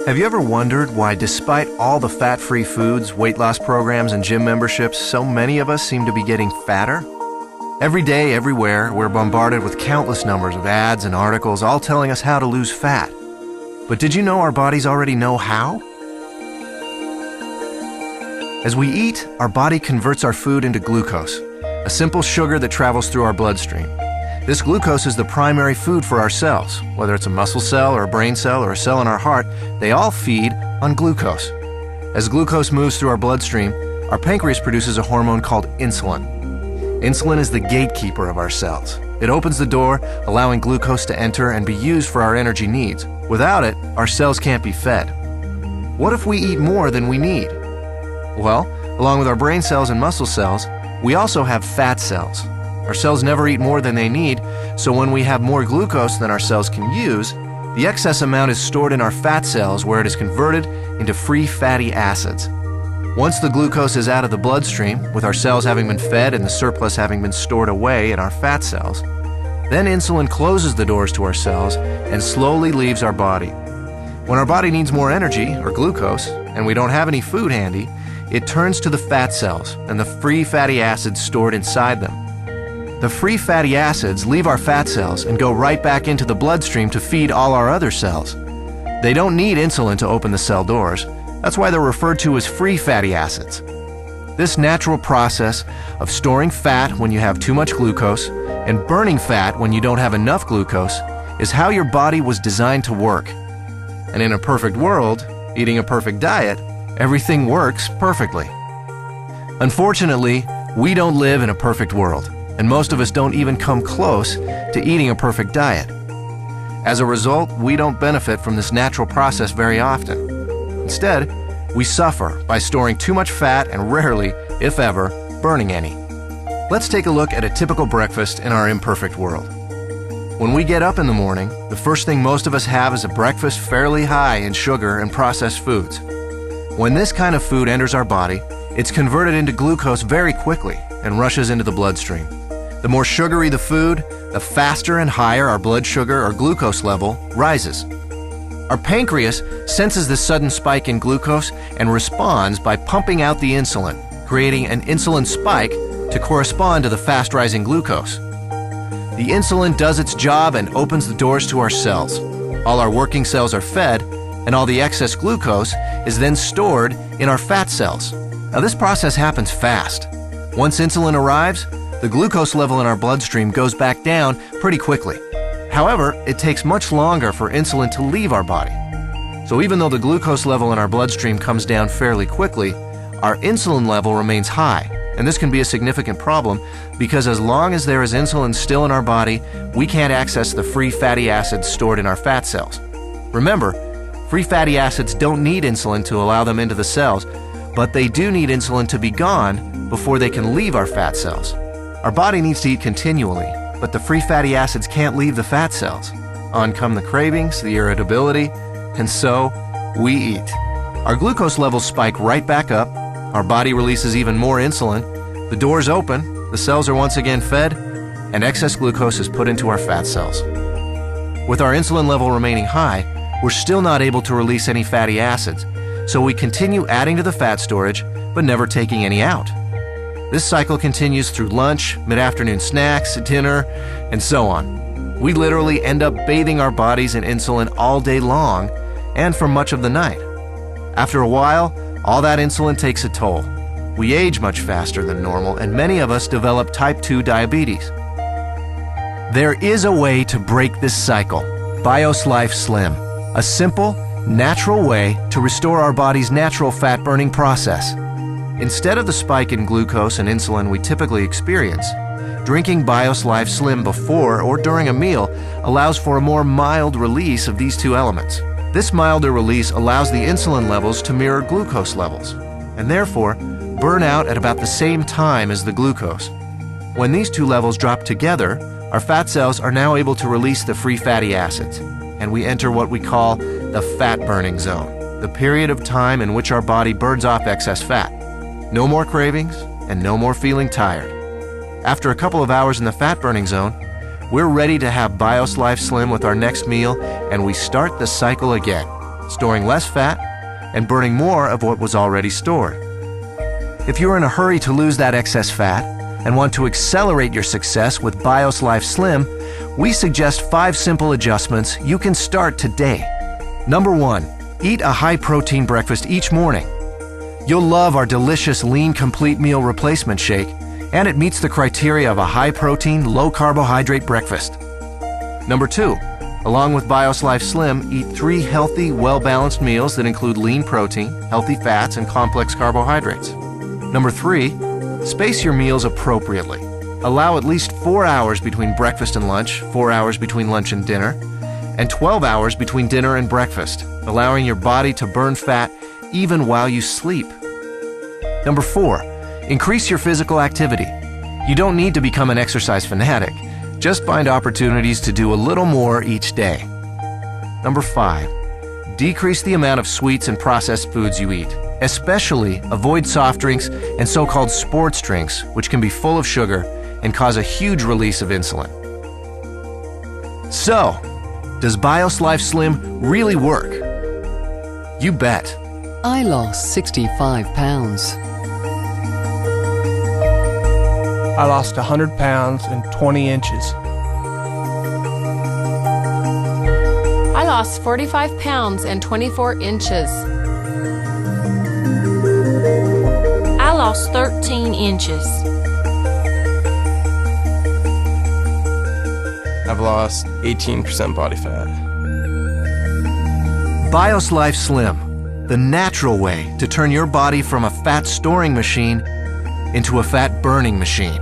Have you ever wondered why, despite all the fat-free foods, weight loss programs, and gym memberships, so many of us seem to be getting fatter? Every day, everywhere, we're bombarded with countless numbers of ads and articles all telling us how to lose fat. But did you know our bodies already know how? As we eat, our body converts our food into glucose, a simple sugar that travels through our bloodstream. This glucose is the primary food for our cells. Whether it's a muscle cell or a brain cell or a cell in our heart, they all feed on glucose. As glucose moves through our bloodstream, our pancreas produces a hormone called insulin. Insulin is the gatekeeper of our cells. It opens the door, allowing glucose to enter and be used for our energy needs. Without it, our cells can't be fed. What if we eat more than we need? Well, along with our brain cells and muscle cells, we also have fat cells. Our cells never eat more than they need, so when we have more glucose than our cells can use, the excess amount is stored in our fat cells where it is converted into free fatty acids. Once the glucose is out of the bloodstream, with our cells having been fed and the surplus having been stored away in our fat cells, then insulin closes the doors to our cells and slowly leaves our body. When our body needs more energy, or glucose, and we don't have any food handy, it turns to the fat cells and the free fatty acids stored inside them. The free fatty acids leave our fat cells and go right back into the bloodstream to feed all our other cells. They don't need insulin to open the cell doors. That's why they're referred to as free fatty acids. This natural process of storing fat when you have too much glucose and burning fat when you don't have enough glucose is how your body was designed to work. And in a perfect world, eating a perfect diet, everything works perfectly. Unfortunately, we don't live in a perfect world, and most of us don't even come close to eating a perfect diet. As a result, we don't benefit from this natural process very often. Instead, we suffer by storing too much fat and rarely, if ever, burning any. Let's take a look at a typical breakfast in our imperfect world. When we get up in the morning, the first thing most of us have is a breakfast fairly high in sugar and processed foods. When this kind of food enters our body, it's converted into glucose very quickly and rushes into the bloodstream. The more sugary the food, the faster and higher our blood sugar or glucose level rises. Our pancreas senses this sudden spike in glucose and responds by pumping out the insulin, creating an insulin spike to correspond to the fast-rising glucose. The insulin does its job and opens the doors to our cells. All our working cells are fed, and all the excess glucose is then stored in our fat cells. Now, this process happens fast. Once insulin arrives, the glucose level in our bloodstream goes back down pretty quickly. However, it takes much longer for insulin to leave our body. So even though the glucose level in our bloodstream comes down fairly quickly, our insulin level remains high. And this can be a significant problem because as long as there is insulin still in our body, we can't access the free fatty acids stored in our fat cells. Remember, free fatty acids don't need insulin to allow them into the cells, but they do need insulin to be gone before they can leave our fat cells. Our body needs to eat continually, but the free fatty acids can't leave the fat cells. On come the cravings, the irritability, and so we eat. Our glucose levels spike right back up, our body releases even more insulin, the doors open, the cells are once again fed, and excess glucose is put into our fat cells. With our insulin level remaining high, we're still not able to release any fatty acids, so we continue adding to the fat storage, but never taking any out. This cycle continues through lunch, mid-afternoon snacks, dinner, and so on. We literally end up bathing our bodies in insulin all day long and for much of the night. After a while, all that insulin takes a toll. We age much faster than normal, and many of us develop type 2 diabetes. There is a way to break this cycle. Bios Life Slim, a simple, natural way to restore our body's natural fat-burning process. Instead of the spike in glucose and insulin we typically experience, drinking Bios Life Slim before or during a meal allows for a more mild release of these two elements. This milder release allows the insulin levels to mirror glucose levels, and therefore burn out at about the same time as the glucose. When these two levels drop together, our fat cells are now able to release the free fatty acids, and we enter what we call the fat-burning zone, the period of time in which our body burns off excess fat. No more cravings, and no more feeling tired. After a couple of hours in the fat-burning zone, we're ready to have BIOS Life Slim with our next meal, and we start the cycle again, storing less fat and burning more of what was already stored. If you're in a hurry to lose that excess fat and want to accelerate your success with BIOS Life Slim, we suggest 5 simple adjustments you can start today. Number 1, eat a high-protein breakfast each morning. You'll love our delicious Lean Complete Meal Replacement Shake, and it meets the criteria of a high-protein, low-carbohydrate breakfast. Number 2, along with BIOS Life Slim, eat 3 healthy, well-balanced meals that include lean protein, healthy fats, and complex carbohydrates. Number 3, space your meals appropriately. Allow at least 4 hours between breakfast and lunch, 4 hours between lunch and dinner, and 12 hours between dinner and breakfast, allowing your body to burn fat even while you sleep. Number 4, increase your physical activity. You don't need to become an exercise fanatic. Just find opportunities to do a little more each day. Number 5, decrease the amount of sweets and processed foods you eat. Especially avoid soft drinks and so-called sports drinks, which can be full of sugar and cause a huge release of insulin. So, does BIOS Life Slim really work? You bet. I lost 65 pounds. I lost 100 pounds and 20 inches. I lost 45 pounds and 24 inches. I lost 13 inches. I've lost 18% body fat. BIOS Life Slim, the natural way to turn your body from a fat storing machine into a fat burning machine.